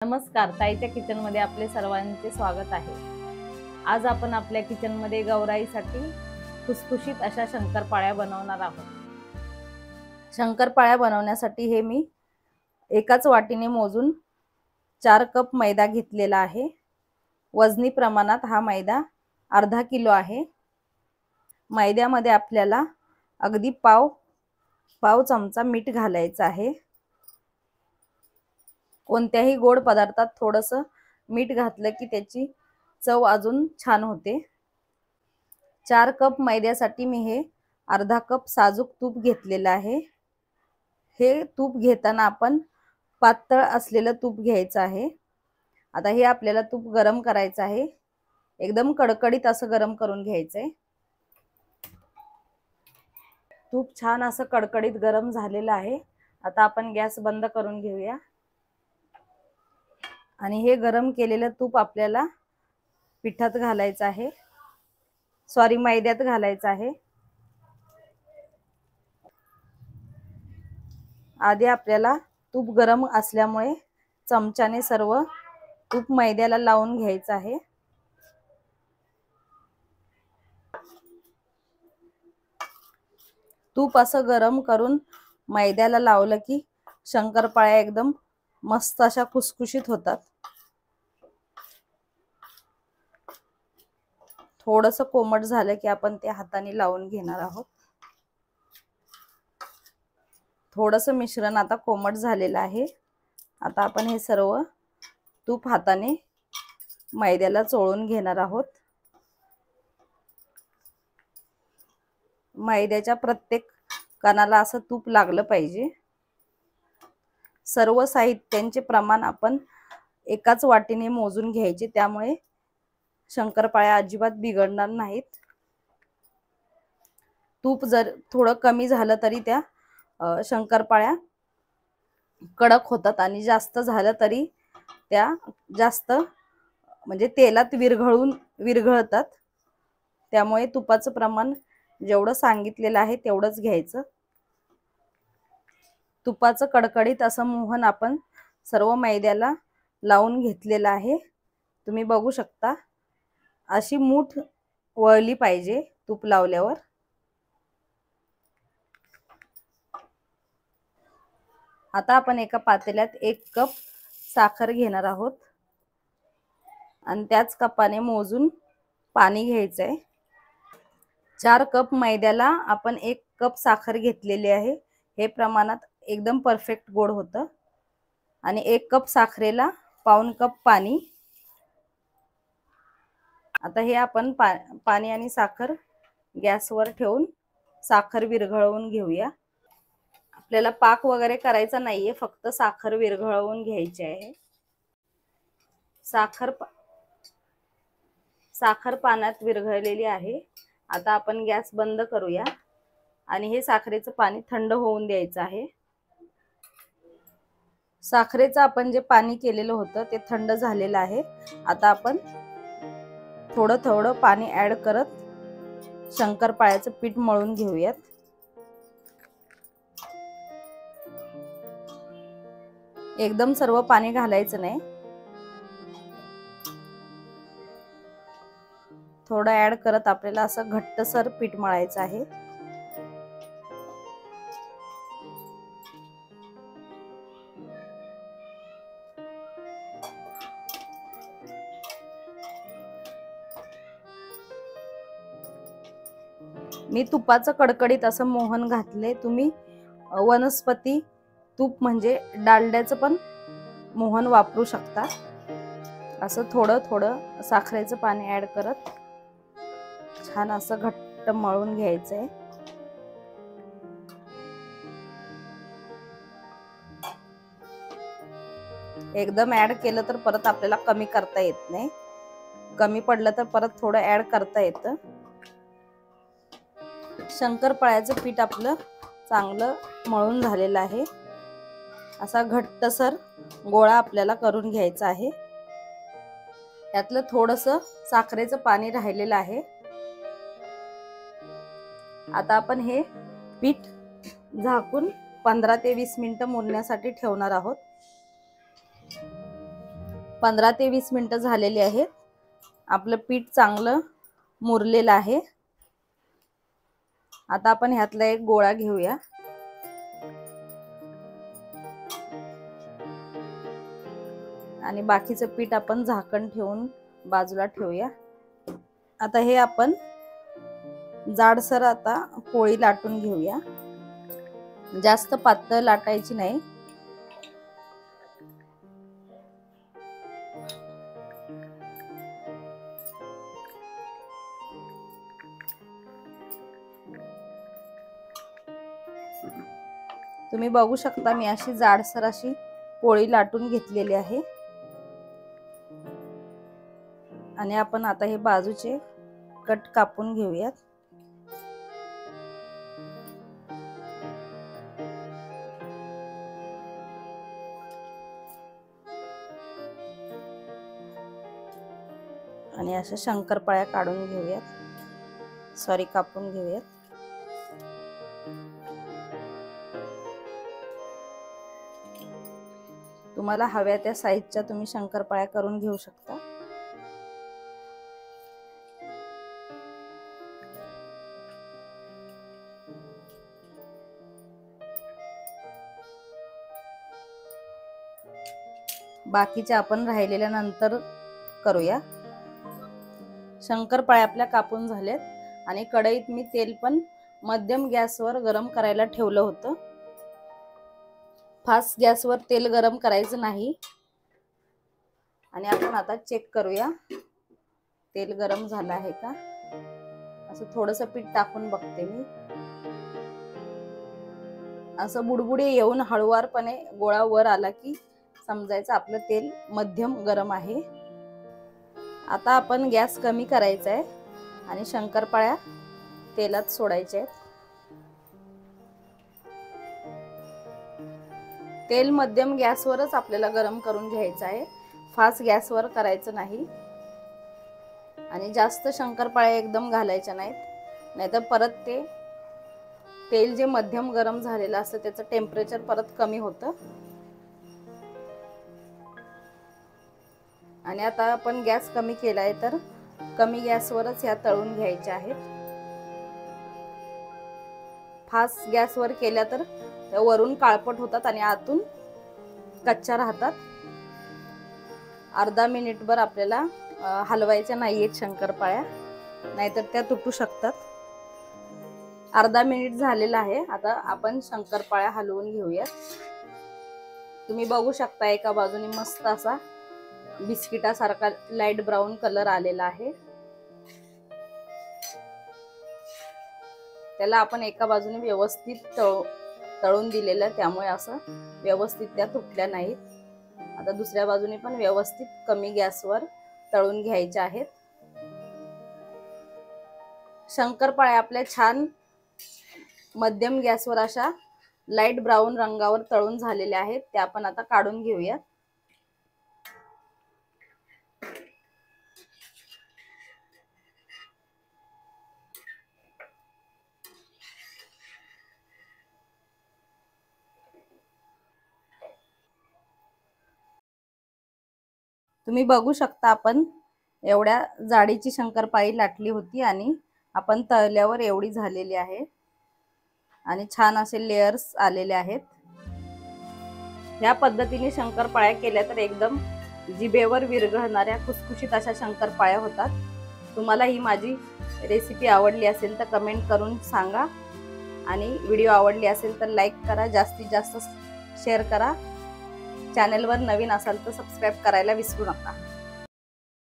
नमस्कार, ताईच्या किचनमध्ये आपले सर्वांचे स्वागत आहे। आज आपण आपल्या किचनमध्ये गौराईसाठी खुसखुशीत अशा शंकरपाळ्या बनवणार आहोत। शंकरपाळ्या बनवण्यासाठी हे मी एकाच वाटीने मोजून 4 कप मैदा घेतलेला आहे। वजनी प्रमाणात हा मैदा अर्धा किलो आहे। मैद्यामध्ये आपल्याला अगदी पाव चमचा मीठ घालायचं आहे। कोणत्याही गोड पदार्थात थोडंसं मीठ घातलं की त्याची चव अजून छान होते। 4 कप मैद्यासाठी मी हे अर्धा कप साजूक तूप घेतलेलं आहे। हे तूप घेताना आपण पातळ असलेलं तूप घ्यायचं आहे। आता हे आपल्याला तूप गरम करायचं आहे। एकदम कडकडीत असं गरम करून घ्यायचंय। तूप छान असं कडकडीत गरम झालेलं आहे। आता आपण गॅस बंद करून घेऊया आणि हे गरम केलेलं तूप आपल्याला पिठात घालायचं आहे, मैद्यात घालायचं आहे। आधी आपल्याला तूप गरम असल्यामुळे चमच्याने सर्व तूप मैद्याला लावून घ्यायचं आहे। तूप असं गरम करून मैद्याला लावलं की शंकरपाळ्या एकदम मस्त अशा खुसखुशीत होतात। थोडंसं कोमट झालं की आपण ते हाताने लावून घेणार आहोत। थोडंसं मिश्रण आता कोमट झालेलं आहे। आता आपण हे सर्व तूप हाताने मैद्याला चोळून घेणार आहोत। मैद्याच्या प्रत्येक कणाला असं तूप लागलं पाहिजे। सर्व साहित्यांचे प्रमाण आपण एकाच वाटीने मोजून घ्यायचे, त्यामुळे शंकरपाळ्या अजिबात बिघडणार नाहीत। तूप जर थोडं कमी झालं तरी त्या शंकरपाळ्या कडक होतात आणि जास्त झालं तरी त्या जास्त म्हणजे तेलात विरघळतात। त्यामुळे तुपाचं प्रमाण जेवढं सांगितलेलं आहे तेवढंच घ्यायचं। तुपाचं कडकडीत असं मोहन आपण सर्व मैद्याला लावून घेतलेलं आहे। तुम्ही बघू शकता अशी मूठ वळली पाहिजे तूप लावल्यावर। आता आपण एका पातेल्यात 1 कप साखर घेणार आहोत आणि त्याच कपाने मोजून पाणी घ्यायचंय। 4 कप मैद्याला आपण 1 कप साखर घेतलेली आहे। हे प्रमाणात एकदम परफेक्ट गोड होतं आणि 1 कप साखरेला पाऊण कप पाणी। आता हे आपण पाणी आणि साखर गॅसवर ठेवून साखर विरघळवून घेऊया। आपल्याला पाक वगैरे करायचा नाहीये, फक्त साखर विरघळवून घ्यायची आहे। साखर पाण्यात विरघळलेली आहे। आता आपण गॅस बंद करूया आणि हे साखरेचं पाणी थंड होऊन द्यायचं आहे। साखरेचं आपण जे पाणी केलेलं होतं ते थंड झालेलं आहे। आता आपण थोडं थोडं पाणी ऍड करत शंकरपाळ्याचं पीठ मळून घेऊयात। एकदम सर्व पाणी घालायचं नाही, थोडं ऍड करत आपल्याला असं घट्टसर पीठ मळायचं आहे। मी तुपाचं कडकडीत असं मोहन घातले। तुम्ही वनस्पती तूप म्हणजे डालड्याचं पण मोहन वापरू शकता। असं थोडं थोडं साखरेचं पाणी ऍड करत छान असं घट्ट मळून घ्यायचंय। एकदम ऍड केलं तर परत आपल्याला कमी करता येत नाही, कमी पडलं तर परत थोडं ऍड करता येतं। शंकरपाळ्याचं पीठ आपलं चांगलं मळून झालेलं आहे। असा घट्टसर गोळा आपल्याला करून घ्यायचा आहे। यातलं थोडंसं साखरेचं पाणी राहिलेलं आहे। आता आपण हे पीठ झाकून 15 ते 20 मिनिटं मुरण्यासाठी ठेवणार आहोत। 15 ते 20 मिनिटं झालेली आहेत. आपलं पीठ चांगलं मुरलेलं आहे. आता आपण ह्यातला एक गोळा घेऊया. आणि बाकीचं पीठ आपण झाकण ठेवून बाजूला ठेवूया. आता हे आपण जाडसर आता पोळी लाटून घेऊया. जास्त पातळ लाटायची नाही. तुम्ही बघू शकता मी अशी जाडसर अशी पोळी लाटून घेतलेली आहे. आणि आपण आता हे बाजूचे कट कापून घेऊयात. आणि अशा शंकरपाळ्या काढून घेऊयात. सॉरी, कापून घेऊयात. तुम्हाला हव्या त्या साईजच्या तुम्ही शंकरपाळ्या करून घेऊ शकता. बाकीचे आपण राहिलेल्या नंतर करूया. शंकरपाळ्या आपल्या कापून झालेत. आणि कढईत मी तेल पण मध्यम गॅसवर गरम करायला ठेवलं होतं. फास्ट गॅसवर तेल गरम करायचं नाही. आणि आपण आता चेक करूया तेल गरम झालं आहे का. असं थोडंसं पीठ टाकून बघते मी. असं बुडबुडे येऊन हळुवारपणे गोळा वर आला की समजायचं आपलं तेल मध्यम गरम आहे. आता आपण गॅस कमी करायचा आहे आणि शंकरपाळ्या तेलात सोडायच्या आहेत. तेल मध्यम गॅसवरच आपल्याला गरम करून घ्यायचं आहे. फास्ट गॅसवर करायचं नाही. आणि जास्त शंकरपाळ्या एकदम घालायच्या नाहीत, नाहीतर परत ते तेल जे मध्यम गरम झालेलं असतं त्याचं टेम्परेचर परत कमी होतं. आणि आता आपण गॅस कमी केलाय तर कमी गॅसवरच ह्या तळून घ्यायच्या आहेत. फास्ट गॅसवर केल्या तर त्या वरून काळपट होतात आणि आतून कच्च्या राहतात. अर्धा मिनिटभर आपल्याला हलवायच्या नाहीयेत शंकरपाळ्या, नाहीतर त्या तुटू शकतात. अर्धा मिनिट झालेला आहे. आता आपण शंकरपाळ्या हलवून घेऊयात. तुम्ही बघू शकता एका बाजूने मस्त असा बिस्किटासारखा लाईट ब्राऊन कलर आलेला आहे. त्याला आपण एका बाजूने व्यवस्थित तळून दिलेलं, त्यामुळे असं व्यवस्थित त्या तुटल्या नाहीत. आता दुसऱ्या बाजूने पण व्यवस्थित कमी गॅसवर तळून घ्यायच्या आहेत. शंकरपाळ्या आपल्या छान मध्यम गॅसवर अशा लाईट ब्राऊन रंगावर तळून झालेल्या आहेत. त्या आपण आता काढून घेऊया. तुम्ही बघू शकता आपण एवढ्या जाडीची शंकरपाळी लाटली होती आणि आपण तळल्यावर एवढी झालेली आहे. आणि छान असे लेयर्स आलेले आहेत. या पद्धतीने शंकरपाळ्या केल्या तर एकदम जिभेवर विरघळणाऱ्या खुसखुशीत अशा शंकरपाळ्या होतात. तुम्हाला ही माझी रेसिपी आवडली असेल तर कमेंट करून सांगा. आणि व्हिडिओ आवडली असेल तर लाईक करा, जास्तीत जास्त शेअर करा. चॅनलवर नवीन असाल तर सबस्क्राईब करायला विसरू नका.